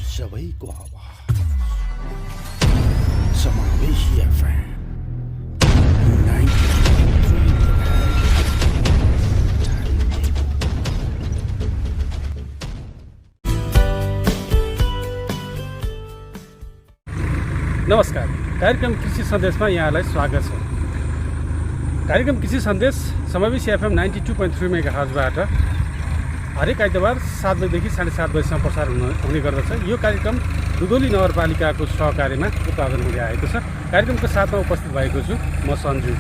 सबैको आवाज समावेशी एफएम 93। नमस्कार, कार्यक्रम कृषि सन्देशमा यहाँलाई स्वागत छ। कार्यक्रम कृषि सन्देश समावेशी एफएम 92.3 मेगाहर्जबाट हरेक आइतबार 7 बजेदेखि 7:30 बजेसम्म प्रसारण हुने गर्दछ। यो कार्यक्रम दुधौली नगरपालिकाको सहकार्यमा उत्पादन हुँदै आएको छ। कार्यक्रमको साथमा उपस्थित भएको छु म सन्जु।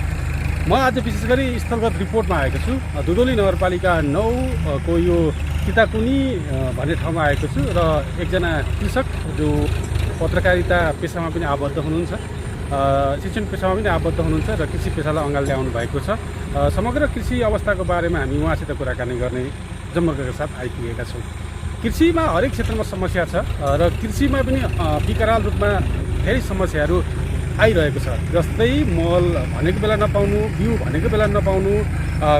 म आज विशेष गरी स्थलगत रिपोर्टमा आएको छु। दुधौली नगरपालिका 9 को यो किताकुनी भन्ने ठाउँमा आएको छु र एकजना कृषक जो पत्रकारिता पेसामा पनि आबद्ध हुनुहुन्छ, शिक्षण पेसामा पनि आबद्ध हुनुहुन्छ र कृषि पेसालाई अँगाल्दै आउनु भएको छ। समग्र कृषि अवस्थाको बारेमा हामी उहाँसित कुराकानी गर्ने जमर्काका साथ आइपुगेका छौँ। कृषिमा हरेक क्षेत्रमा समस्या छ र कृषिमा पनि विकराल रूपमा धेरै समस्याहरू आइरहेको छ। जस्तै मल भनेको बेला नपाउनु, बिउ भनेको बेला नपाउनु,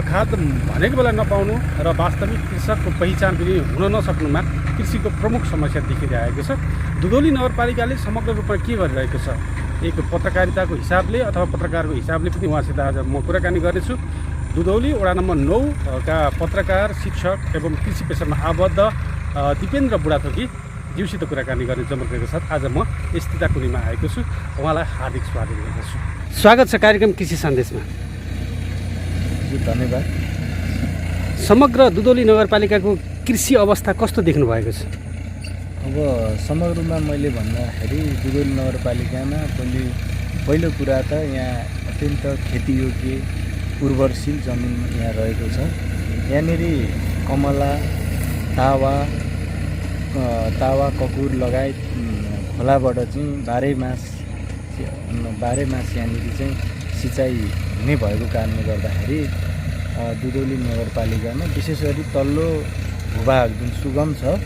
खाद भनेको बेला नपाउनु र वास्तविक कृषकको पहिचान पनि हुन नसक्नुमा कृषिको प्रमुख समस्या देखिरहेको छ। दुधौली नगरपालिकाले समग्र रूपमा के गरिरहेको छ, एक पत्रकारिताको हिसाबले अथवा पत्रकारको हिसाबले पनि उहाँसित आज म कुराकानी गर्नेछु। दुधौली वडा नम्बर 9 का पत्रकार, शिक्षक एवं कृषि पेसामा आबद्ध दिपेन्द्र बुढाथोकी ज्यूसित कुराकानी गर्ने जमर्काको साथ आज म यस किताकुनीमा आएको छु। उहाँलाई हार्दिक स्वागत गर्दछु। स्वागत छ कार्यक्रम कृषि सन्देशमा। धन्यवाद। समग्र दुधौली नगरपालिकाको कृषि अवस्था कस्तो देख्नु भएको छ? अब समग्रमा मैले भन्दाखेरि दुधौली नगरपालिकामा पहिलो कुरा त यहाँ अत्यन्त खेतीयोग्य उर्वरशील जमिन यहाँ रहेको छ। यहाँनिर कमला, तावा, ककुर लगायत खोलाबाट चाहिँ बाह्रै मास यहाँनिर चाहिँ सिँचाइ हुने भएको कारणले गर्दाखेरि दुधौली नगरपालिकामा विशेष गरी तल्लो भूभाग जुन सुगम छ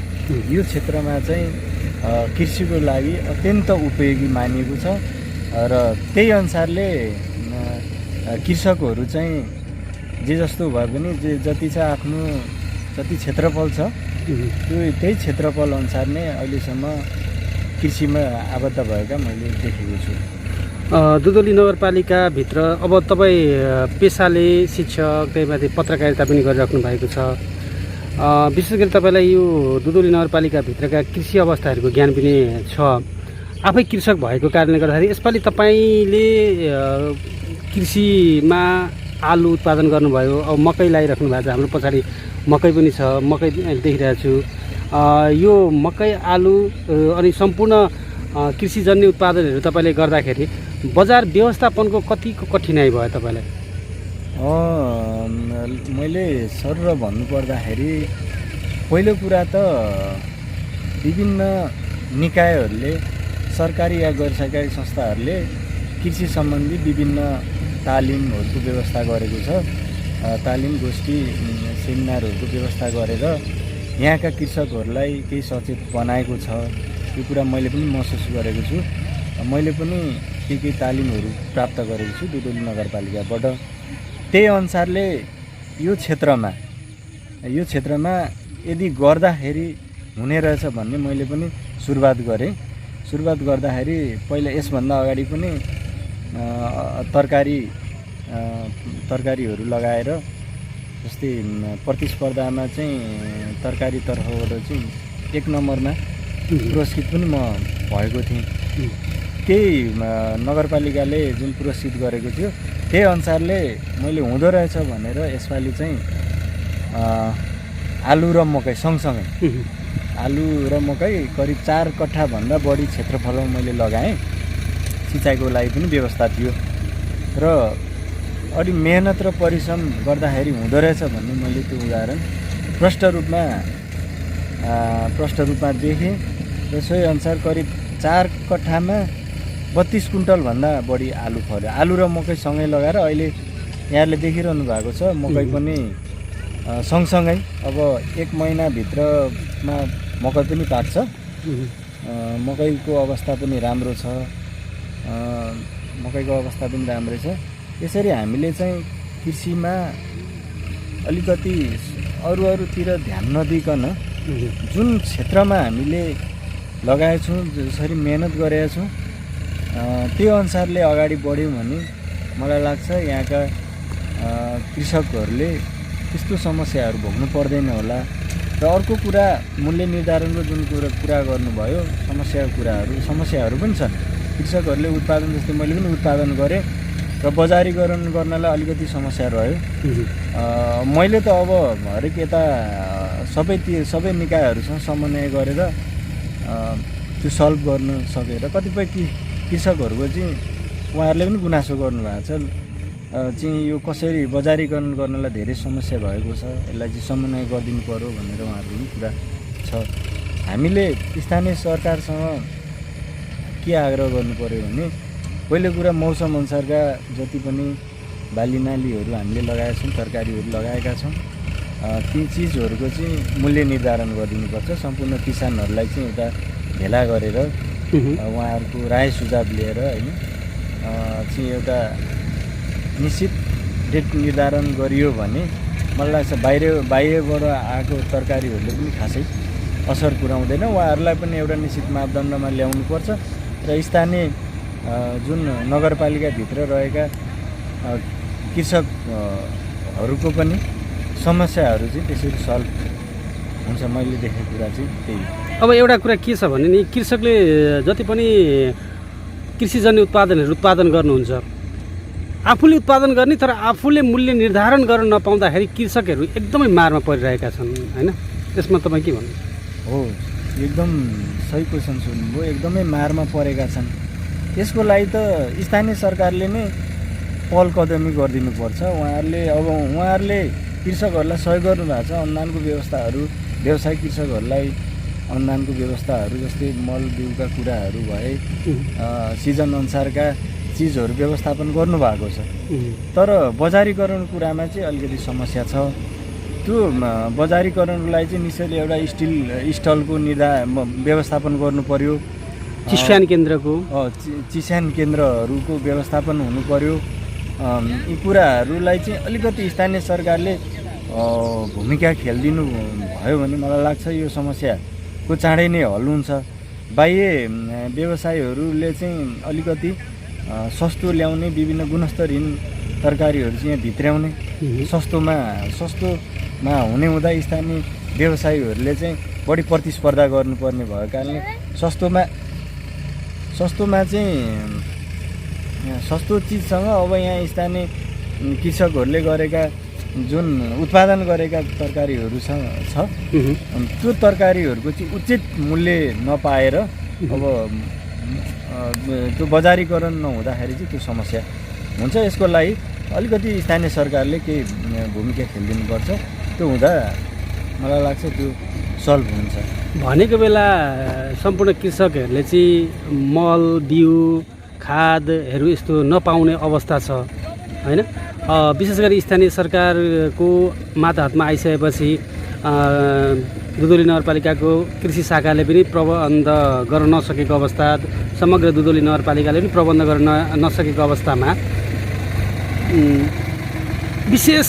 यो क्षेत्रमा चाहिँ कृषिको लागि अत्यन्त उपयोगी मानिएको छ र त्यही अनुसारले कृषकहरू चाहिँ जे जस्तो भए पनि जति छ आफ्नो जति क्षेत्रफल छ त्यही क्षेत्रफल अनुसार नै अहिलेसम्म कृषिमा आबद्ध भएका मैले देखेको छु। दुधौली नगरपालिकाभित्र अब तपाईँ पेसाले शिक्षक, त्यहीमाथि पत्रकारिता पनि गरिराख्नु भएको छ। विशेष गरी तपाईँलाई यो दुधौली नगरपालिकाभित्रका कृषि अवस्थाहरूको ज्ञान पनि छ। आफै कृषक भएको कारणले गर्दाखेरि यसपालि तपाईँले कृषिमा आलु उत्पादन गर्नुभयो, अब मकै लगाइराख्नु भएको छ। हाम्रो पछाडि मकै पनि छ, मकै देखिरहेको छु। यो मकै, आलु अनि सम्पूर्ण कृषिजन्य उत्पादनहरू तपाईँले गर्दाखेरि बजार व्यवस्थापनको कतिको कठिनाइ भयो तपाईँलाई? मैले सर भन्नुपर्दाखेरि पहिलो कुरा त विभिन्न निकायहरूले, सरकारी या गैर सरकारी संस्थाहरूले कृषि सम्बन्धी विभिन्न तालिमहरूको व्यवस्था गरेको छ। तालिम, गोष्ठी, सेमिनारहरूको व्यवस्था गरेर यहाँका कृषकहरूलाई केही सचेत बनाएको छ। यो कुरा मैले पनि महसुस गरेको छु। मैले पनि केही तालिमहरू प्राप्त गरेको छु दुधौली नगरपालिकाबाट। त्यही अनुसारले यो क्षेत्रमा यदि गर्दाखेरि हुने रहेछ भन्ने मैले पनि सुरुवात गरेँ। सुरुवात गर्दाखेरि पहिला यसभन्दा अगाडि पनि तरकारीहरू लगाएर, जस्तै प्रतिस्पर्धामा चाहिँ तरकारी तर्फबाट चाहिँ 1 नम्बरमा पुरस्कृत पनि म भएको थिएँ। त्यही नगरपालिकाले जुन पुरस्कृत गरेको थियो त्यही अनुसारले मैले हुँदो रहेछ भनेर यसपालि चाहिँ आलु र मकै सँगसँगै आलु र मकै करिब 4 कट्ठाभन्दा बढी क्षेत्रफलमा मैले लगाएँ। सिँचाइको लागि पनि व्यवस्था थियो र अलि मेहनत र परिश्रम गर्दाखेरि हुँदो रहेछ भन्ने मैले त्यो उदाहरण प्रष्ट रूपमा देखेँ र सोही अनुसार करिब 4 कट्ठामा 32 कुन्टलभन्दा बढी आलु फल्यो। आलु र मकै सँगै लगाएर अहिले यहाँले देखिरहनु भएको छ। मकै पनि सँगसँगै अब 1 महिनाभित्रमा मकै पनि पाक्छ। मकैको अवस्था पनि राम्रो छ। राम्रै छ। यसरी हामीले चाहिँ कृषिमा अलिकति अरूतिर ध्यान नदिकन जुन क्षेत्रमा हामीले लगाएको छु, जसरी मेहनत गरेको छु त्यो अनुसारले अगाडि बढ्यौँ भने मलाई लाग्छ यहाँका कृषकहरूले त्यस्तो समस्याहरू भोग्नु पर्दैन होला। र अर्को कुरा मूल्य निर्धारणको जुन कुरा गर्नुभयो समस्याहरू पनि छन्। कृषकहरूले उत्पादन, जस्तै मैले पनि उत्पादन गरेँ र बजारीकरण गर्नलाई अलिकति समस्या रह्यो। मैले त अब हरेक यता सबै निकायहरूसँग समन्वय गरेर त्यो सल्भ गर्न सकेर कतिपय कृषकहरूको चाहिँ उहाँहरूले पनि गुनासो गर्नुभएको छ चाहिँ यो कसरी बजारीकरण गर्नलाई धेरै समस्या भएको छ, यसलाई चाहिँ समन्वय गरिदिनु पर्यो भनेर उहाँहरूको पनि कुरा छ। हामीले स्थानीय सरकारसँग के आग्रह गर्नु पर्यो भने पहिलो कुरा मौसम अनुसारका जति पनि बाली नालीहरू हामीले लगाएका छौँ, तरकारीहरू लगाएका छौँ, ती चिजहरूको चाहिँ मूल्य निर्धारण गरिदिनुपर्छ। सम्पूर्ण किसानहरूलाई चाहिँ एउटा भेला गरेर उहाँहरूको राय सुझाव लिएर होइन चाहिँ एउटा निश्चित डेट निर्धारण गरियो भने मलाई लाग्छ बाहिरबाट आएको तरकारीहरूले पनि खासै असर पुर्याउँदैन। उहाँहरूलाई पनि एउटा निश्चित मापदण्डमा ल्याउनुपर्छ र स्थानीय जुन नगरपालिकाभित्र रहेका कृषकहरूको पनि समस्याहरू चाहिँ त्यसरी सल्भ हुन्छ। मैले देखेको कुरा चाहिँ त्यही। अब एउटा कुरा के छ भने नि कृषकले जति पनि कृषिजन्य उत्पादनहरू उत्पादन गर्नुहुन्छ, आफूले उत्पादन गर्ने तर आफूले मूल्य निर्धारण गर्न नपाउँदाखेरि कृषकहरू एकदमै मारमा परिरहेका छन् होइन। यसमा तपाईँ के भन्नुहुन्छ? हो, एकदम सही क्वेसन सोध्नुभयो। एकदमै मारमा परेका छन्। यसको लागि त स्थानीय सरकारले नै पहल कदमी गरिदिनुपर्छ। उहाँहरूले कृषकहरूलाई सहयोग गर्नुभएको छ। अनुदानको व्यवस्थाहरू, व्यवसायिक कृषकहरूलाई अनुदानको व्यवस्थाहरू जस्तै मल बिउका कुराहरू भए, सिजन अनुसारका चिजहरू व्यवस्थापन गर्नुभएको छ। तर बजारीकरण कुरामा चाहिँ अलिकति समस्या छ। त्यो बजारीकरणको लागि चाहिँ निश्चयले एउटा स्टलको व्यवस्थापन गर्नु पर्यो। चिस्यान केन्द्रको चिस्यान केन्द्रहरूको व्यवस्थापन हुनु पर्यो। यी कुराहरूलाई चाहिँ अलिकति स्थानीय सरकारले भूमिका खेलिदिनु भयो भने मलाई लाग्छ यो समस्याको चाँडै नै हल हुन्छ। बाह्य व्यवसायीहरूले चाहिँ अलिकति सस्तो ल्याउने, विभिन्न गुणस्तरहीन तरकारीहरू चाहिँ यहाँ भित्र्याउने, सस्तोमा हुने हुँदा स्थानीय व्यवसायीहरूले चाहिँ बढी प्रतिस्पर्धा गर्नुपर्ने भएको कारणले सस्तोमा चाहिँ सस्तो चिजसँग अब यहाँ स्थानीय कृषकहरूले गरेका जुन उत्पादन गरेका तरकारीहरू छ त्यो तरकारीहरूको चाहिँ उचित मूल्य नपाएर अब त्यो बजारीकरण नहुँदाखेरि चाहिँ त्यो समस्या हुन्छ। यसको लागि अलिकति स्थानीय सरकारले केही भूमिका खेलिदिनुपर्छ। त्यो हुँदा मलाई लाग्छ त्यो सल्भ हुन्छ। भनेको बेला सम्पूर्ण कृषकहरूले चाहिँ मल बिउ खादहरू यस्तो नपाउने अवस्था छ होइन। विशेष गरी स्थानीय सरकारको मातहतमा आइसकेपछि दुधौली नगरपालिकाको कृषि शाखाले पनि प्रबन्ध गर्न नसकेको अवस्था, समग्र दुधौली नगरपालिकाले पनि प्रबन्ध गर्न नसकेको अवस्थामा विशेष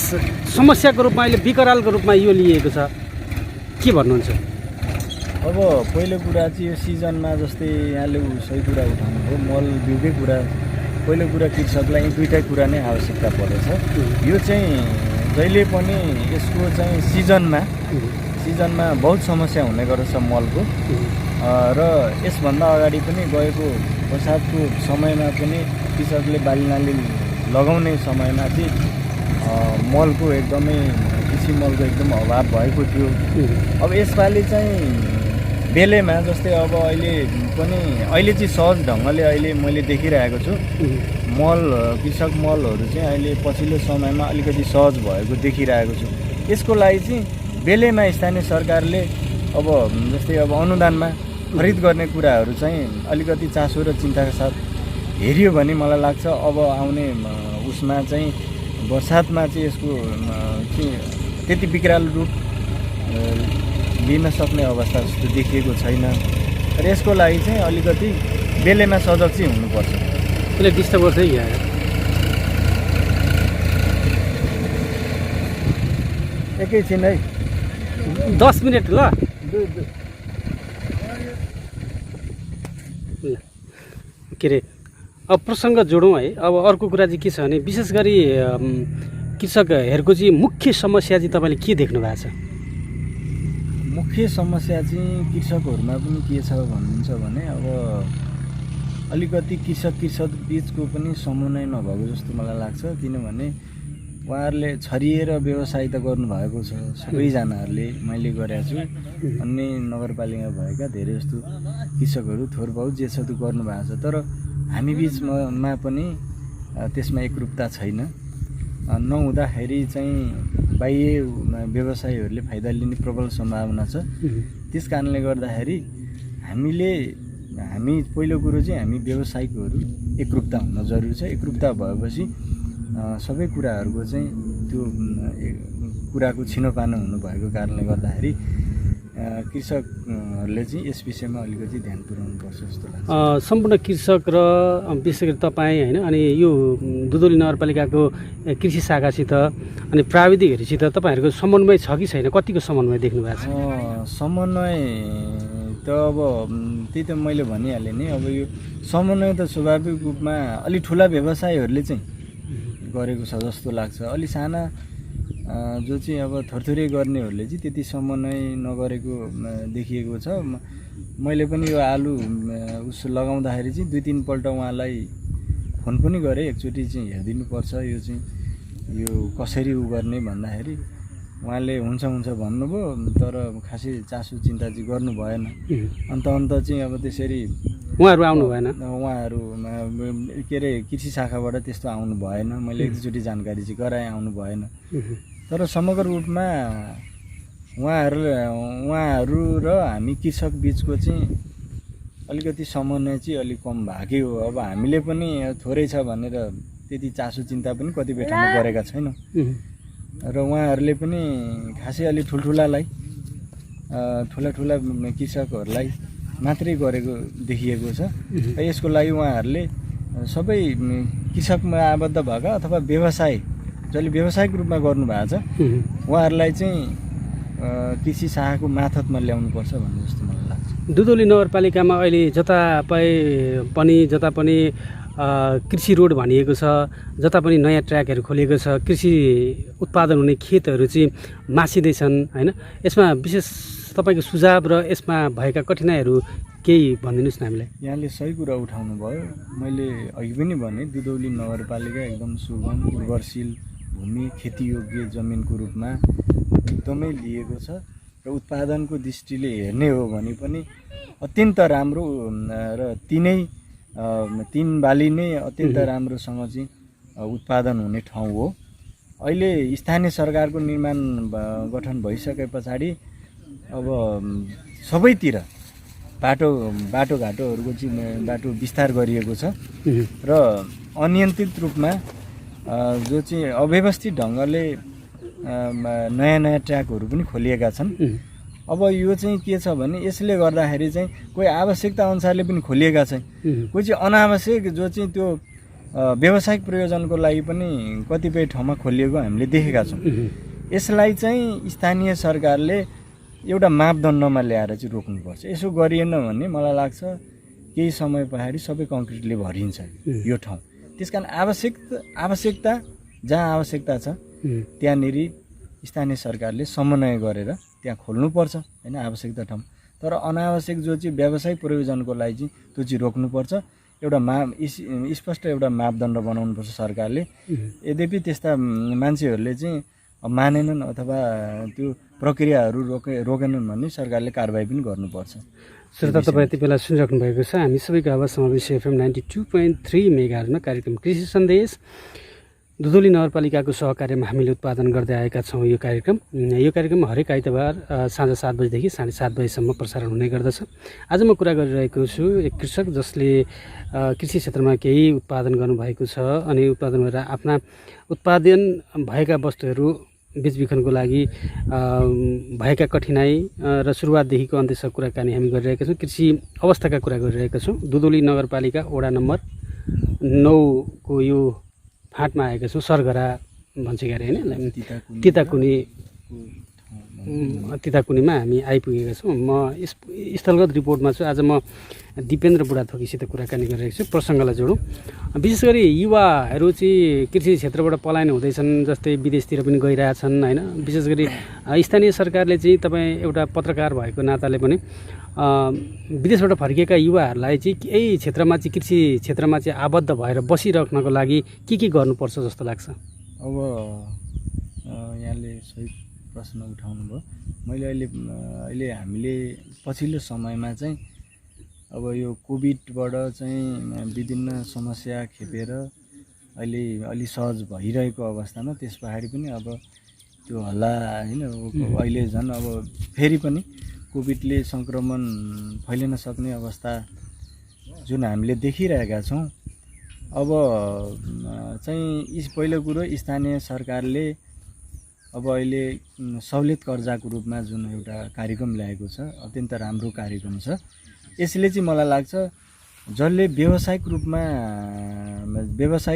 समस्याको रूपमा अहिले विकरालको रूपमा यो लिएको छ। के भन्नुहुन्छ? अब पहिलो कुरा चाहिँ यो सिजनमा जस्तै यहाँले सही कुरा उठाउनु हो, मल बिउकै कुरा। पहिलो कुरा कृषकलाई यी दुईवटा कुरा नै आवश्यकता पर्दछ। यो चाहिँ जहिले पनि यसको चाहिँ सिजनमा बहुत समस्या हुने गर्छ मलको। र यसभन्दा अगाडि पनि गएको बर्सातको समयमा पनि कृषकले बाली नाली लगाउने समयमा चाहिँ मलको एकदमै कृषि मलको एकदम अभाव भएको थियो। अब यसपालि चाहिँ बेलेमा जस्तै अब अहिले चाहिँ सहज ढङ्गले अहिले मैले देखिरहेको छु कृषक मलहरू चाहिँ अहिले पछिल्लो समयमा अलिकति सहज भएको देखिरहेको छु। यसको लागि चाहिँ बेलेमा स्थानीय सरकारले अब जस्तै अब अनुदानमा खरिद गर्ने कुराहरू चाहिँ अलिकति चासो र चिन्ताका साथ हेरियो भने मलाई लाग्छ अब आउने उसमा चाहिँ बर्सातमा चाहिँ यसको चाहिँ त्यति विकराल रूप लिन सक्ने अवस्था जस्तो देखिएको छैन। र यसको लागि चाहिँ अलिकति बेलेमा सजग चाहिँ हुनुपर्छ। यसले डिस्टर्ब गर्छ यहाँ। एकैछिन है, 10 मिनट ल। के अरे अब प्रसङ्ग जोडौँ है। अब अर्को कुरा चाहिँ के छ भने विशेष गरी कृषकहरूको चाहिँ मुख्य समस्या चाहिँ तपाईँले के देख्नु भएको छ? मुख्य समस्या चाहिँ कृषकहरूमा पनि के छ भन्नुहुन्छ भने अब अलिकति कृषक बिचको पनि समन्वय नभएको जस्तो मलाई लाग्छ। किनभने उहाँहरूले छरिएर व्यवसाय त गर्नुभएको छ सबैजनाहरूले, मैले गरेको छु। अन्य नगरपालिका भएका धेरै जस्तो कृषकहरू थोर बहुत जे छ त्यो गर्नुभएको छ। तर हामी बिचमा पनि त्यसमा एकरूपता छैन। नहुँदाखेरि चाहिँ बाह्य व्यवसायीहरूले फाइदा लिने प्रबल सम्भावना छ। त्यस कारणले गर्दाखेरि हामी पहिलो कुरो चाहिँ हामी व्यवसायिकहरू एकरूपता हुन जरुरी छ। एकरूपता भएपछि सबै कुराहरूको चाहिँ त्यो कुराको छिनोपानो हुनुभएको कारणले गर्दाखेरि कृषकहरूले चाहिँ यस विषयमा अलिकति ध्यान पुर्याउनुपर्छ जस्तो लाग्छ। सम्पूर्ण कृषक र विशेष गरी तपाईँ होइन, अनि यो दुधौली नगरपालिकाको कृषि शाखासित अनि प्राविधिकहरूसित तपाईँहरूको समन्वय छ कि छैन? कतिको समन्वय देख्नु भएको छ? समन्वय त अब त्यही त मैले भनिहालेँ नि। अब यो समन्वय त स्वाभाविक रूपमा अलि ठुला व्यवसायीहरूले चाहिँ गरेको छ जस्तो लाग्छ। अलि साना जो चाहिँ अब थरथुरै गर्नेहरूले चाहिँ त्यति समन्वय नगरेको देखिएको छ। मैले पनि यो आलु लगाउँदाखेरि चाहिँ 2-3 पल्ट उहाँलाई फोन पनि गरेँ। एकचोटि चाहिँ हेरिदिनुपर्छ यो चाहिँ यो कसरी गर्ने भन्दाखेरि उहाँले हुन्छ भन्नुभयो। तर खासै चासो चिन्ता चाहिँ गर्नु भएन। अन्त चाहिँ अब त्यसरी उहाँहरू आउनु भएन। उहाँहरू के अरे कृषि शाखाबाट त्यस्तो आउनु भएन। मैले एकचोटि जानकारी चाहिँ गराएँ, आउनु भएन। तर समग्र रूपमा उहाँहरू र हामी कृषक बिचको चाहिँ अलिकति समन्वय चाहिँ अलिक कम भएकै हो। अब हामीले पनि थोरै छ भनेर त्यति चासो चिन्ता पनि कतिपय ठाउँमा गरेका छैनौँ। र उहाँहरूले पनि खासै अलि ठुल्ठुलालाई ठुला कृषकहरूलाई मात्रै गरेको देखिएको छ। यसको लागि उहाँहरूले सबै कृषकमा आबद्ध भएका अथवा व्यवसाय जसले व्यावसायिक रूपमा गर्नुभएको छ उहाँहरूलाई चाहिँ कृषि शाखाको मार्फतमा ल्याउनुपर्छ भन्ने जस्तो मलाई लाग्छ। दुधौली नगरपालिकामा अहिले जता पनि कृषि रोड भनिएको छ, जता पनि नयाँ ट्र्याकहरू खोलिएको छ, कृषि उत्पादन हुने खेतहरू चाहिँ मासिँदैछन् होइन। यसमा विशेष तपाईँको सुझाव र यसमा भएका कठिनाइहरू केही भनिदिनुहोस् न हामीलाई। यहाँले सही कुरा उठाउनु भयो। मैले अघि पनि भने दुधौली नगरपालिका एकदम सुगम उर्वरशील भूमि खेतीयोग्य जमिनको रूपमा एकदमै लिएको छ र उत्पादनको दृष्टिले हेर्ने हो भने पनि अत्यन्त राम्रो र तीन बाली नै अत्यन्त राम्रोसँग चाहिँ उत्पादन हुने ठाउँ हो। अहिले स्थानीय सरकारको निर्माण गठन भइसके पछाडि अब सबैतिर बाटोघाटोहरूको चाहिँ बाटो विस्तार गरिएको छ र अनियन्त्रित रूपमा जो चाहिँ अव्यवस्थित ढङ्गले नयाँ ट्र्याकहरू पनि खोलिएका छन्। अब यो चाहिँ के छ भने यसले गर्दाखेरि चाहिँ कोही आवश्यकता अनुसारले पनि खोलिएका छन्, कोही चाहिँ अनावश्यक जो चाहिँ त्यो व्यावसायिक प्रयोजनको लागि पनि कतिपय ठाउँमा खोलिएको हामीले देखेका छौँ। यसलाई चाहिँ स्थानीय सरकारले एउटा मापदण्डमा ल्याएर चाहिँ रोक्नुपर्छ। यसो गरिएन भने मलाई लाग्छ केही समय पछाडि सबै कङ्क्रिटले भरिन्छ यो ठाउँ। त्यसकारण आवश्यकता जहाँ आवश्यकता छ त्यहाँनिर स्थानीय सरकारले समन्वय गरेर त्यहाँ खोल्नुपर्छ होइन आवश्यकता ठाउँ। तर अनावश्यक जो चाहिँ व्यावसायिक प्रयोजनको लागि चाहिँ त्यो चाहिँ रोक्नुपर्छ। एउटा स्पष्ट एउटा मापदण्ड बनाउनुपर्छ सरकारले। यद्यपि त्यस्ता मान्छेहरूले चाहिँ मानेनन् अथवा त्यो प्रक्रियाहरू रोकेनन् भने सरकारले कारबाही पनि गर्नुपर्छ। श्रोता तपाईँ यति बेला सुनिराख्नु भएको छ हामी सबैको आवाज समावेश FM 92.3 मेगाहर्जमा कार्यक्रम कृषि सन्देश दुधौली नगरपालिकाको सहकार्यमा हामीले उत्पादन गर्दै आएका छौँ। यो कार्यक्रम हरेक आइतबार साँझ 7 बजेदेखि 7:30 बजेसम्म प्रसारण हुने गर्दछ। आज म कुरा गरिरहेको छु एक कृषक जसले कृषि क्षेत्रमा केही उत्पादन गर्नुभएको छ अनि उत्पादन गरेर आफ्ना उत्पादन भएका वस्तुहरू बेचबिखनको लागि भएका कठिनाइ र सुरुवातदेखिको अन्त्यसम्म कुराकानी हामी गरिरहेका छौँ। कृषि अवस्थाका कुरा गरिरहेका छौँ। दुधौली नगरपालिका वडा नम्बर 9 को यो फाँटमा आएका छौँ। सरगरा भन्छ गरे होइन, तिताकुनी तिताकुनीमा हामी आइपुगेका छौँ। म स्थलगत रिपोर्टमा छु। आज म दिपेन्द्र बुढाथोकीसित कुराकानी गरिरहेको छु। प्रसङ्गलाई जोडौँ। विशेष गरी युवाहरू चाहिँ कृषि क्षेत्रबाट पलायन हुँदैछन्, जस्तै विदेशतिर पनि गइरहेछन् होइन। विशेष गरी स्थानीय सरकारले चाहिँ तपाईँ एउटा पत्रकार भएको नाताले पनि विदेशबाट फर्किएका युवाहरूलाई चाहिँ यही क्षेत्रमा चाहिँ कृषि क्षेत्रमा चाहिँ आबद्ध भएर बसिराख्नको लागि के गर्नुपर्छ जस्तो लाग्छ? अब यहाँले सही प्रश्न उठाउनु भयो। मैले अहिले हामीले पछिल्लो समयमा चाहिँ अब यो कोभिडबाट चाहिँ विभिन्न समस्या खेपेर अहिले अलि सहज भइरहेको अवस्थामा त्यस पछाडि पनि अब त्यो हल्ला होइन, अहिले झन् अब फेरि पनि कोभिडले सङ्क्रमण फैलिन सक्ने अवस्था जुन हामीले देखिरहेका छौँ। अब चाहिँ पहिलो कुरो स्थानीय सरकारले अब अहिले सहुलियत कर्जाको रूपमा जुन एउटा कार्यक्रम ल्याएको छ, अत्यन्त राम्रो कार्यक्रम छ। यसले चाहिँ मलाई लाग्छ जसले व्यावसायिक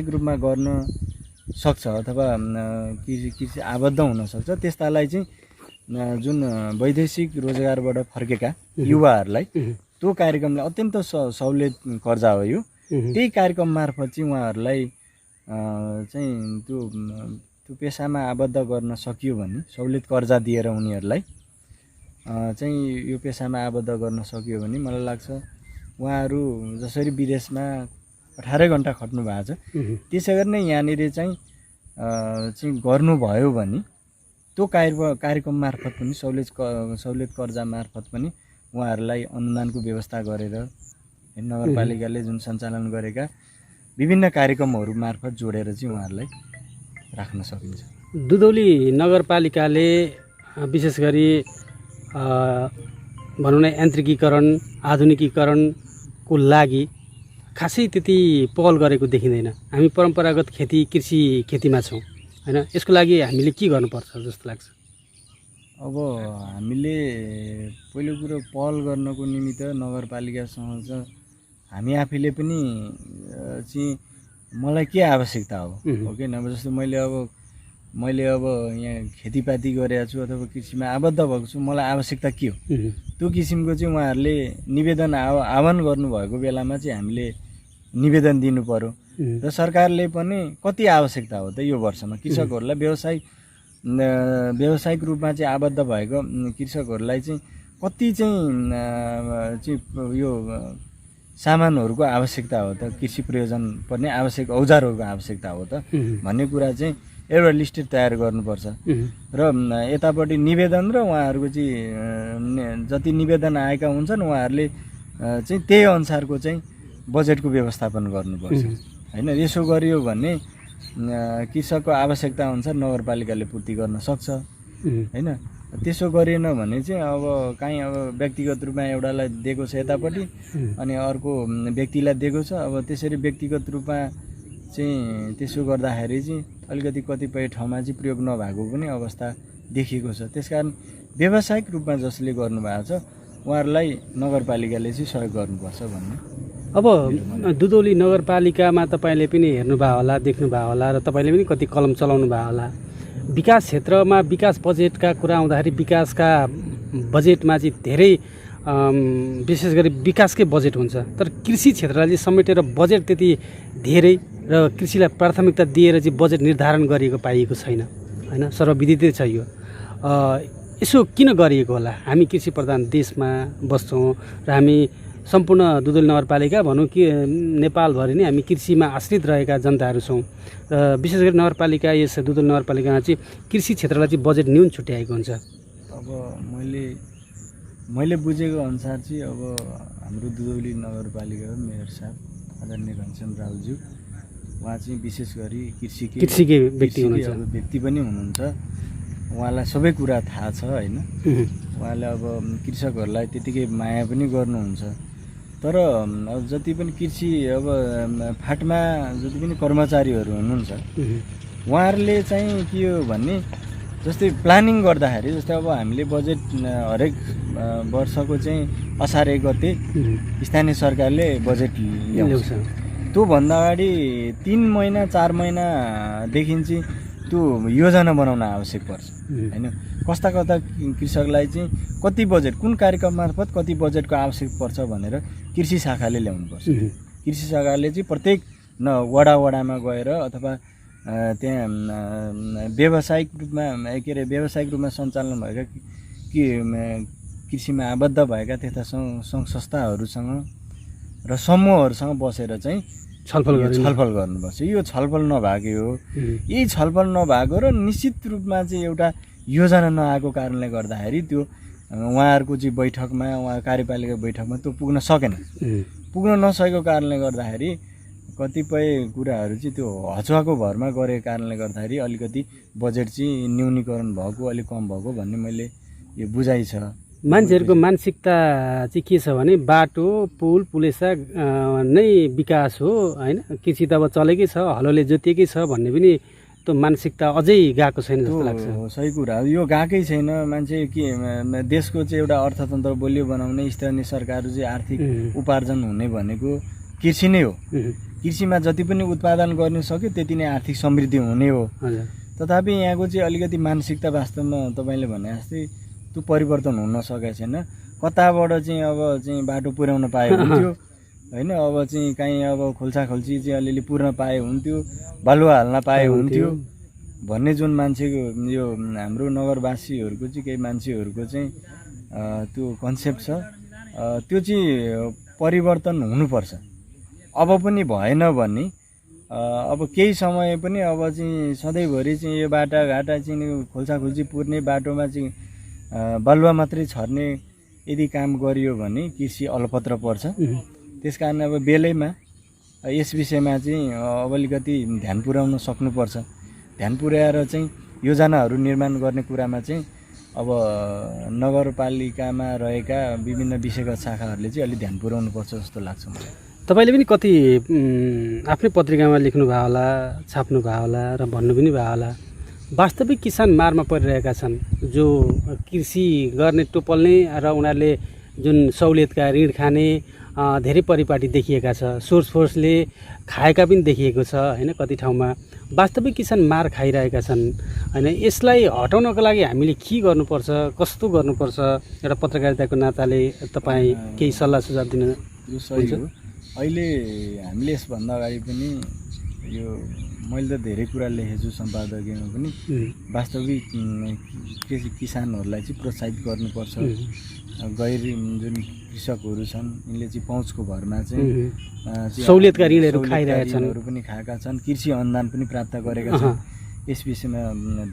रूपमा गर्न सक्छ अथवा कृषि आबद्ध हुन सक्छ, त्यस्तालाई चाहिँ जुन वैदेशिक रोजगारबाट फर्केका युवाहरूलाई त्यो कार्यक्रमले अत्यन्त सहुलियत कर्जा हो यो। त्यही कार्यक्रम मार्फत चाहिँ उहाँहरूलाई चाहिँ त्यो पेसामा आबद्ध गर्न सकियो भने, सहुलियत कर्जा दिएर उनीहरूलाई चाहिँ यो पेसामा आबद्ध गर्न सकियो भने मलाई लाग्छ उहाँहरू जसरी विदेशमा 18 घन्टा खट्नु भएको छ त्यसै गरी नै यहाँनिर चाहिँ गर्नुभयो भने त्यो कार्यक्रम मार्फत पनि सहुलियत कर्जा मार्फत पनि उहाँहरूलाई अनुदानको व्यवस्था गरेर नगरपालिकाले जुन सञ्चालन गरेका विभिन्न कार्यक्रमहरू मार्फत जोडेर चाहिँ उहाँहरूलाई राख्न सकिन्छ। दुधौली नगरपालिकाले विशेष गरी भनौँ न यान्त्रिकीकरण आधुनिकीकरणको लागि खासै त्यति पहल गरेको देखिँदैन। हामी परम्परागत कृषिमा छौँ होइन। यसको लागि हामीले के गर्नुपर्छ जस्तो लाग्छ? अब हामीले पहिलो कुरो पहल गर्नको निमित्त नगरपालिकासँग हामी आफैले पनि चाहिँ मलाई के आवश्यकता हो कि नभए जस्तो मैले अब यहाँ खेतीपाती गरेको छु अथवा कृषिमा आबद्ध भएको छु, मलाई आवश्यकता के हो त्यो किसिमको चाहिँ उहाँहरूले निवेदन आह्वान गर्नुभएको बेलामा चाहिँ हामीले निवेदन दिनु पर्यो र सरकारले पनि कति आवश्यकता हो त यो वर्षमा कृषकहरूलाई व्यावसायिक रूपमा चाहिँ आबद्ध भएको कृषकहरूलाई चाहिँ कति चाहिँ यो सामानहरूको आवश्यकता हो त, कृषि प्रयोजन पर्ने आवश्यक औजारहरूको आवश्यकता हो त भन्ने कुरा चाहिँ एउटा लिस्ट तयार गर्नुपर्छ। र यतापट्टि निवेदन र उहाँहरूको चाहिँ जति निवेदन आएका हुन्छन् उहाँहरूले चाहिँ त्यही अनुसारको चाहिँ बजेटको व्यवस्थापन गर्नुपर्छ होइन। यसो गरियो भने कृषकको आवश्यकता अनुसार नगरपालिकाले पूर्ति गर्न सक्छ होइन। त्यसो गरेन भने चाहिँ अब काहीँ अब व्यक्तिगत रूपमा एउटालाई दिएको छ यतापट्टि अनि अर्को व्यक्तिलाई दिएको छ, अब त्यसरी व्यक्तिगत रूपमा चाहिँ त्यसो गर्दाखेरि चाहिँ अलिकति कतिपय ठाउँमा चाहिँ प्रयोग नभएको पनि अवस्था देखिएको छ। त्यसकारण व्यावसायिक रूपमा जसले गर्नुभएको छ उहाँहरूलाई नगरपालिकाले चाहिँ सहयोग गर्नुपर्छ भन्ने। अब दुधौली नगरपालिकामा तपाईँले पनि हेर्नुभयो होला, देख्नुभयो होला र तपाईँले पनि कति कलम चलाउनु भयो होला। विकास क्षेत्रमा विकास बजेटका कुरा आउँदाखेरि विकासका बजेटमा चाहिँ धेरै विशेष गरी विकासकै बजेट हुन्छ, तर कृषि क्षेत्रलाई चाहिँ समेटेर बजेट त्यति धेरै र कृषिलाई प्राथमिकता दिएर चाहिँ बजेट निर्धारण गरिएको पाइएको छैन होइन। सर्वविदितै छ यो। यसो किन गरिएको होला? हामी कृषि प्रधान देशमा बस्छौँ र हामी सम्पूर्ण दुधौली नगरपालिका भनौँ कि नेपालभरि नै हामी कृषिमा आश्रित रहेका जनताहरू छौँ र विशेष गरी नगरपालिका यस दुधौली नगरपालिकामा चाहिँ कृषि क्षेत्रलाई चाहिँ बजेट न्यून छुट्याएको हुन्छ। अब मैले बुझेको अनुसार चाहिँ अब हाम्रो दुधौली नगरपालिकाको मेयर साहब आदरणीय घनश्याम रावलज्यू उहाँ चाहिँ विशेष गरी कृषिकै व्यक्ति पनि हुनुहुन्छ। उहाँलाई सबै कुरा थाहा छ होइन। उहाँले अब कृषकहरूलाई त्यतिकै माया पनि गर्नुहुन्छ। तर अब जति पनि कृषि अब फाटमा जति पनि कर्मचारीहरू हुनुहुन्छ उहाँहरूले चाहिँ के हो भन्ने जस्तै प्लानिङ गर्दाखेरि जस्तै अब हामीले बजेट हरेक वर्षको चाहिँ असार 1 गते स्थानीय सरकारले बजेट ल्याउँछ। त्योभन्दा अगाडि 3 महिना 4 महिनादेखि चाहिँ त्यो योजना बनाउन आवश्यक पर्छ होइन। कस्ता कृषकलाई चाहिँ कति बजेट कुन कार्यक्रम मार्फत कति बजेटको आवश्यक पर्छ भनेर कृषि शाखाले ल्याउनुपर्छ। कृषि शाखाले चाहिँ प्रत्येक वडामा गएर अथवा त्यहाँ व्यावसायिक रूपमा सञ्चालन भएका कृषिमा आबद्ध भएका त्यस्ता सङ्घ संस्थाहरूसँग र समूहहरूसँग बसेर चाहिँ छलफल गर्नुपर्छ। यो छलफल नभएकै हो। यही छलफल नभएको र निश्चित रूपमा चाहिँ एउटा योजना नआएको कारणले गर्दाखेरि त्यो उहाँहरूको चाहिँ बैठकमा उहाँ कार्यपालिका बैठकमा त्यो पुग्न नसकेको कारणले गर्दाखेरि कतिपय कुराहरू चाहिँ त्यो हचुवाको भरमा गरेको कारणले गर्दाखेरि अलिकति बजेट चाहिँ न्यूनीकरण भएको अलिक कम भएको भन्ने मैले यो बुझाइ छ। मान्छेहरूको मानसिकता चाहिँ के छ भने बाटो पुलेसा नै विकास हो होइन, कृषि त अब चलेकै छ, हलोले जोतिएकै छ भन्ने पनि त्यो मानसिकता अझै गएको छैन जस्तो लाग्छ। सही कुरा हो, यो गएकै छैन। मान्छे के देशको चाहिँ एउटा अर्थतन्त्र बलियो बनाउने स्थानीय सरकारहरू चाहिँ आर्थिक उपार्जन हुने भनेको कृषि नै हो। कृषिमा जति पनि उत्पादन गर्न सक्यो त्यति नै आर्थिक समृद्धि हुने हो। तथापि यहाँको चाहिँ अलिकति मानसिकता वास्तवमा तपाईँले भने जस्तै त्यो परिवर्तन हुन सकेको छैन। कताबाट चाहिँ अब चाहिँ बाटो पुर्याउन पाए हुन्थ्यो होइन, अब चाहिँ काहीँ अब खोल्साखोल्सी चाहिँ अलिअलि पुर्न पाए हुन्थ्यो, बालुवा हाल्न पाए हुन्थ्यो भन्ने जुन मान्छेको यो हाम्रो नगरवासीहरूको चाहिँ केही मान्छेहरूको चाहिँ त्यो कन्सेप्ट छ, त्यो चाहिँ परिवर्तन हुनुपर्छ। अब पनि भएन भने अब केही समय पनि अब चाहिँ सधैँभरि चाहिँ यो बाटाघाटा चाहिँ खोल्साखोल्सी पुर्ने बाटोमा चाहिँ बालुवा मात्रै छर्ने यदि काम गरियो भने कृषि अलपत्र पर्छ। त्यस कारण अब बेलैमा यस विषयमा चाहिँ अब अलिकति ध्यान पुर्याउन सक्नुपर्छ। ध्यान पुर्याएर चाहिँ योजनाहरू निर्माण गर्ने कुरामा चाहिँ अब नगरपालिकामा रहेका विभिन्न विषयगत शाखाहरूले चाहिँ अलिक ध्यान पुर्याउनुपर्छ जस्तो लाग्छ मलाई। तपाईँले पनि कति आफ्नै पत्रिकामा लेख्नु भयो होला, छाप्नु भयो होला र भन्नु पनि भयो होला, वास्तविक किसान मारमा परिरहेका छन्। जो कृषि गर्ने टोपल्ने र उनीहरूले जुन सहुलियतका ऋण खाने धेरै परिपाटी देखिएका छ, सोर्स फोर्सले खाएका पनि देखिएको छ होइन। कति ठाउँमा वास्तविक किसान मार खाइरहेका छन् होइन। यसलाई हटाउनको लागि हामीले के गर्नुपर्छ, कस्तो गर्नुपर्छ, एउटा पत्रकारिताको नाताले तपाईँ केही सल्लाह सुझाव दिन सही हो। अहिले हामीले यसभन्दा अगाडि पनि यो मैले त धेरै कुरा लेखेछु सम्पादकीयमा पनि, वास्तविक किसानहरूलाई चाहिँ प्रोत्साहित गर्नुपर्छ। गैर जुन कृषकहरू छन् यिनले चाहिँ पहुँचको भरमा चाहिँ सहुलियतका ऋणहरू खाइरहेका छन्, पनि खाएका छन्, कृषि अनुदान पनि प्राप्त गरेका छन्। यस विषयमा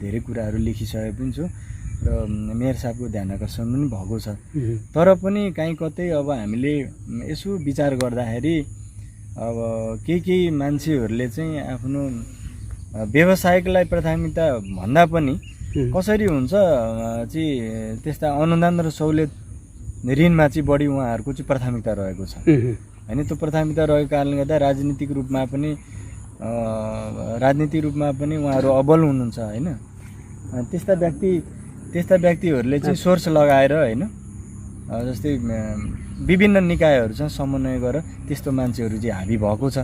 धेरै कुराहरू लेखिसकेको पनि छु र मेयर साहबको ध्यान आकर्षण पनि भएको छ। तर पनि कहीँ कतै अब हामीले यसो विचार गर्दाखेरि अब केही मान्छेहरूले चाहिँ आफ्नो व्यवसायिकलाई प्राथमिकता भन्दा पनि कसरी हुन्छ चाहिँ त्यस्ता अनुदान र सहुलियत ऋणमा चाहिँ बढी उहाँहरूको चाहिँ प्राथमिकता रहेको छ होइन। त्यो प्राथमिकता रहेको कारणले गर्दा राजनीतिक रूपमा पनि उहाँहरू अब्बल हुनुहुन्छ होइन। त्यस्ता व्यक्तिहरूले चाहिँ सोर्स लगाएर होइन, जस्तै विभिन्न निकायहरूसँग समन्वय गरेर त्यस्तो मान्छेहरू चाहिँ हाबी भएको छ।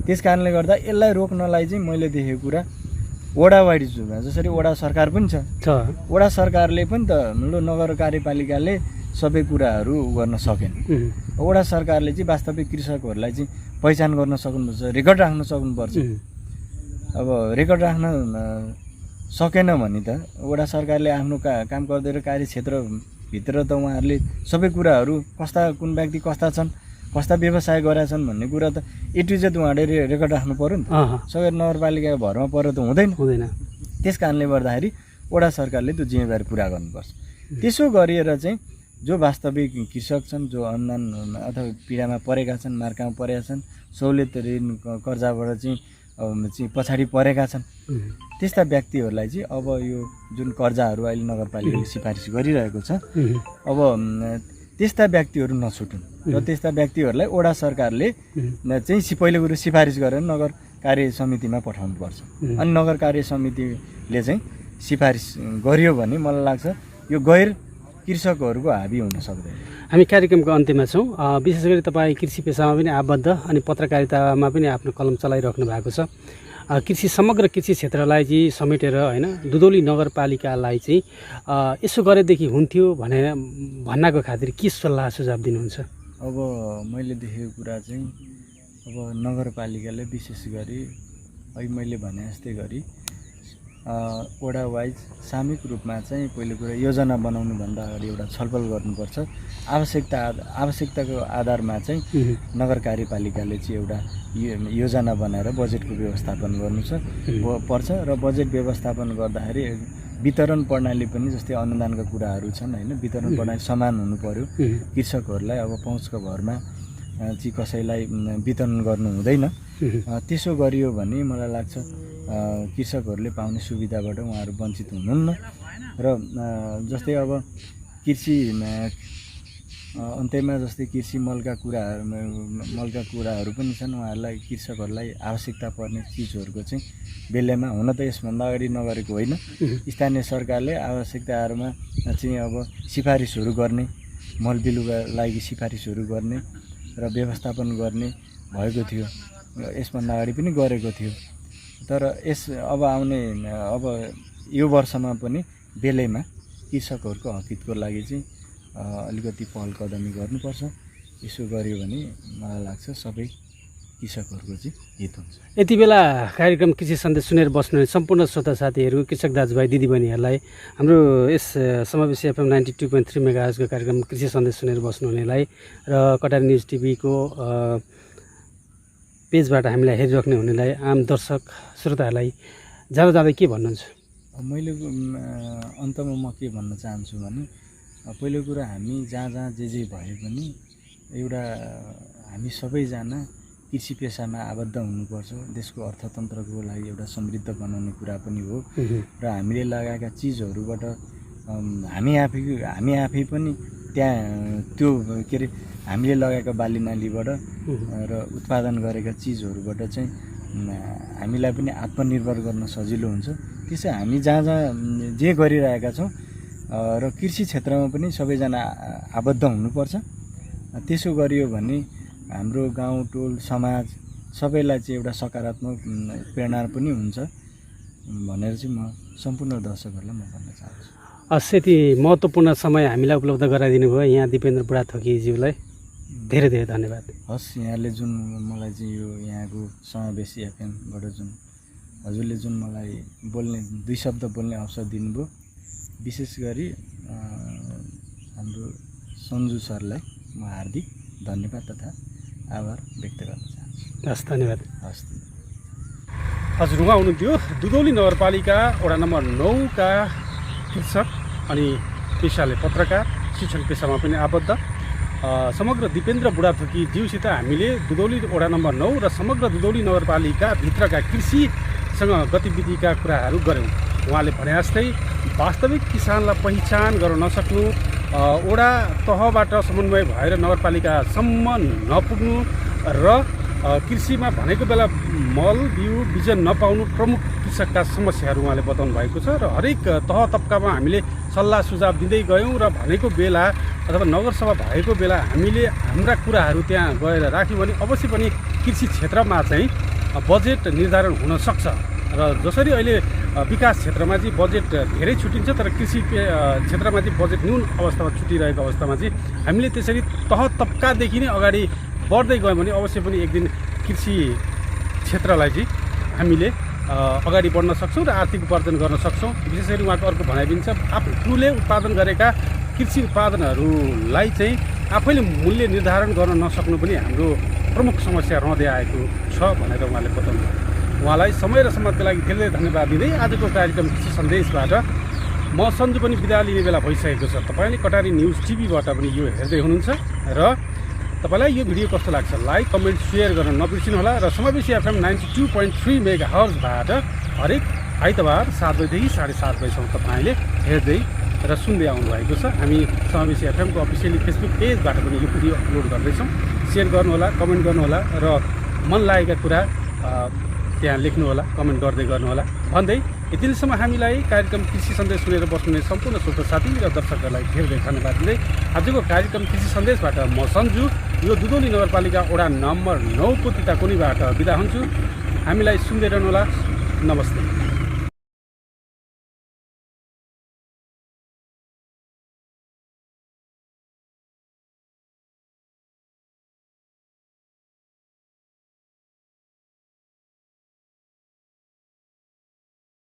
त्यस कारणले गर्दा यसलाई रोक्नलाई चाहिँ मैले देखेको कुरा वडा वाइज जसरी वडा सरकार पनि छ, वडा सरकारले पनि त नगर कार्यपालिकाले सबै कुराहरू गर्न सकेन। वडा सरकारले चाहिँ वास्तविक कृषकहरूलाई चाहिँ पहिचान गर्न सक्नुपर्छ, रेकर्ड राख्न सक्नुपर्छ। अब रेकर्ड राख्न सकेन भने त वडा सरकारले आफ्नो काम गर्दै कार्यक्षेत्रभित्र त उहाँहरूले सबै कुराहरू कुन व्यक्ति कस्ता छन्, कस्ता व्यवसाय गरेका छन् भन्ने कुरा त ए टु जेड उहाँहरूले रेकर्ड राख्नु पऱ्यो नि त। सबै नगरपालिकाको भरमा परेर त हुँदैन। त्यस कारणले गर्दाखेरि वडा सरकारले त्यो जिम्मेवारी पुरा गर्नुपर्छ। त्यसो गरिएर चाहिँ जो वास्तविक कृषक छन्, जो अनुदान अथवा पीडामा परेका छन्, मार्कामा परेका छन्, सहुलियत ऋण कर्जाबाट चाहिँ पछाडि परेका छन्, त्यस्ता व्यक्तिहरूलाई चाहिँ अब यो जुन कर्जाहरू अहिले नगरपालिकाले सिफारिस गरिरहेको छ, अब त्यस्ता व्यक्तिहरू नछुटुन् र त्यस्ता व्यक्तिहरूलाई वडा सरकारले चाहिँ पहिलो कुरो सिफारिस गरेर नगर कार्य समितिमा पठाउनुपर्छ। अनि नगर कार्य समितिले चाहिँ सिफारिस गर्यो भने मलाई लाग्छ यो गैर कृषकहरूको हाबी हुन सक्दैन। हामी कार्यक्रमको अन्त्यमा छौँ। विशेष गरी तपाईँ कृषि पेसामा पनि आबद्ध अनि पत्रकारितामा पनि आफ्नो कलम चलाइराख्नु भएको छ। कृषि समग्र कृषि क्षेत्रलाई चाहिँ समेटेर होइन दुधौली नगरपालिकालाई चाहिँ यसो गरेदेखि हुन्थ्यो भन्नको खातिर के सल्लाह सुझाव दिनुहुन्छ? अब मैले देखेको कुरा चाहिँ अब नगरपालिकाले विशेष गरी अहिले मैले भने जस्तै गरी वडा वाइज सामूहिक रूपमा चाहिँ पहिलो कुरा योजना बनाउनुभन्दा अगाडि एउटा छलफल गर्नुपर्छ। आवश्यकताको आधारमा चाहिँ नगर कार्यपालिकाले चाहिँ एउटा योजना बनाएर बजेटको व्यवस्थापन गर्नु पर्छ र बजेट व्यवस्थापन गर्दाखेरि वितरण प्रणाली पनि जस्तै अनुदानका कुराहरू छन् होइन, वितरण प्रणाली समान हुनु पर्यो। कृषकहरूलाई अब पहुँचको भरमा चाहिँ कसैलाई वितरण गर्नु हुँदैन। त्यसो गरियो भने मलाई लाग्छ कृषकहरूले पाउने सुविधाबाट उहाँहरू वञ्चित हुनुहुन्न। र जस्तै अब कृषि अन्त्यमा जस्तै कृषि मलका कुराहरू पनि छन्। उहाँहरूलाई कृषकहरूलाई आवश्यकता पर्ने चिजहरूको चाहिँ बेलामा हुन त यसभन्दा अगाडि नगरेको होइन, स्थानीय सरकारले आवश्यकताहरूमा चाहिँ अब सिफारिसहरू गर्ने, मल बिरुवा लागि सिफारिसहरू गर्ने र व्यवस्थापन गर्ने भएको थियो। यसभन्दा अगाडि पनि गरेको थियो। तर अब आउने यो वर्षमा पनि बेलैमा कृषकहरूको हकितको लागि चाहिँ अलिकति पहल कदमी गर्नुपर्छ। यसो गर्यो भने मलाई लाग्छ सबै कृषकहरूको चाहिँ हित हुन्छ। यति बेला कार्यक्रम कृषि सन्देश सुनेर बस्नुहुने सम्पूर्ण श्रोता साथीहरू, कृषक दाजुभाइ दिदीबहिनीहरूलाई हाम्रो यस समावेशी FM 92.3 मेगाहर्जको कार्यक्रम कृषि सन्देश सुनेर बस्नुहुनेलाई र कटारी न्युज टिभीको पेजबाट हामीलाई हेरिराख्ने हुनेलाई आम दर्शक श्रोताहरूलाई जाँदा के भन्नुहुन्छ? मैले अन्तमा म के भन्न चाहन्छु भने पहिलो कुरा हामी जहाँ जे भए पनि एउटा हामी सबैजना कृषि पेसामा आबद्ध हुनुपर्छ। देशको अर्थतन्त्रको लागि एउटा समृद्ध बनाउने कुरा पनि हो र हामीले लगाएका चिजहरूबाट हामी आफै पनि त्यहाँ त्यो के अरे हामीले लगाएका बालीनालीबाट र उत्पादन गरेका चिजहरूबाट चाहिँ हामीलाई पनि आत्मनिर्भर गर्न सजिलो हुन्छ। त्यसै हामी जहाँ जे गरिरहेका छौँ र कृषि क्षेत्रमा पनि सबैजना आबद्ध हुनुपर्छ। त्यसो गरियो भने हाम्रो गाउँ टोल समाज सबैलाई चाहिँ एउटा सकारात्मक प्रेरणा पनि हुन्छ भनेर चाहिँ म सम्पूर्ण दर्शकहरूलाई म भन्न चाहन्छु। यति महत्त्वपूर्ण समय हामीलाई उपलब्ध गराइदिनु भयो यहाँ दिपेन्द्र बुढाथोकीज्यूलाई धेरै धेरै धन्यवाद। हस्, यहाँले जुन मलाई चाहिँ यो यहाँको समावेशी एफएमबाट जुन हजुरले जुन मलाई दुई शब्द बोल्ने अवसर दिनुभयो, विशेष गरी हाम्रो सन्जु सरलाई म हार्दिक धन्यवाद तथा आभार व्यक्त गर्न चाहन्छु। हस्, धन्यवाद। हस्। हजुर, उहाँ हुनुहुन्थ्यो दुधौली नगरपालिका वडा नम्बर 9 का कृषक अनि पेसाले पत्रकार, शिक्षण पेसामा पनि आबद्ध समग्र दिपेन्द्र बुढाथोकी ज्यूसित हामीले दुधौली वडा नम्बर 9 र समग्र दुधौली नगरपालिका भित्रका कृषिसँग गतिविधिका कुराहरू गऱ्यौँ। उहाँले भने जस्तै वास्तविक किसानलाई पहिचान गर्न नसक्नु, वडा तहबाट समन्वय भएर नगरपालिकासम्म नपुग्नु र कृषिमा भनेको बेला मल बिउ बिजन नपाउनु प्रमुख कृषकका समस्याहरू उहाँले बताउनु भएको छ। र हरेक तह तब्कामा हामीले सल्लाह सुझाव दिँदै गयौँ र भनेको बेला अथवा नगरसभा भएको बेला हामीले हाम्रा कुराहरू त्यहाँ गएर राख्यौँ भने अवश्य पनि कृषि क्षेत्रमा चाहिँ बजेट निर्धारण हुन सक्छ। र जसरी अहिले विकास क्षेत्रमा चाहिँ बजेट धेरै छुटिन्छ तर कृषि क्षेत्रमा चाहिँ बजेट न्यून अवस्थामा छुटिरहेको अवस्थामा चाहिँ हामीले त्यसरी तह तब्कादेखि नै अगाडि बढ्दै गयौँ भने अवश्य पनि एक दिन कृषि क्षेत्रलाई चाहिँ हामीले अगाडि बढ्न सक्छौँ र आर्थिक उपार्जन गर्न सक्छौँ। विशेष गरी उहाँको अर्को भनाइ पनि छ, आफूले उत्पादन गरेका कृषि उत्पादनहरूलाई चाहिँ आफैले मूल्य निर्धारण गर्न नसक्नु पनि हाम्रो प्रमुख समस्या रहँदै आएको छ भनेर उहाँले बताउनु भयो। उहाँलाई समय र समाजको लागि धेरै धन्यवाद दिँदै आजको कार्यक्रम कृषि सन्देशबाट म सन्जु पनि बिदा लिने बेला भइसकेको छ। तपाईँले कटारी न्युज टिभीबाट पनि यो हेर्दै हुनुहुन्छ र तपाईँलाई यो भिडियो कस्तो लाग्छ लाइक कमेन्ट सेयर गर्न नबिर्सिनुहोला। र समावेशी FM 92.3 मेगाहर्जबाट हरेक आइतबार 7 बजेदेखि 7:30 बजीसम्म तपाईँले हेर्दै र सुन्दै आउनुभएको छ। हामी समावेशी एफएमको अफिसियली फेसबुक पेजबाट पनि यो भिडियो अपलोड गर्दैछौँ। सेयर गर्नुहोला, कमेन्ट गर्नुहोला र मन लागेका कुरा त्यहाँ लेख्नुहोला, कमेन्ट गर्दै गर्नुहोला भन्दै यतिसम्म हामीलाई कार्यक्रम कृषि सन्देश सुनेर बस्नुहुने सम्पूर्ण श्रोता साथी र दर्शकहरूलाई धेरै धन्यवाद दिँदै आजको कार्यक्रम कृषि सन्देशबाट म सन्जु यो दुधौली नगरपालिका वडा नम्बर 9 को तिताकोनीबाट बिदा हुन्छु। हामीलाई सुन्दै रहनुहोला। नमस्ते।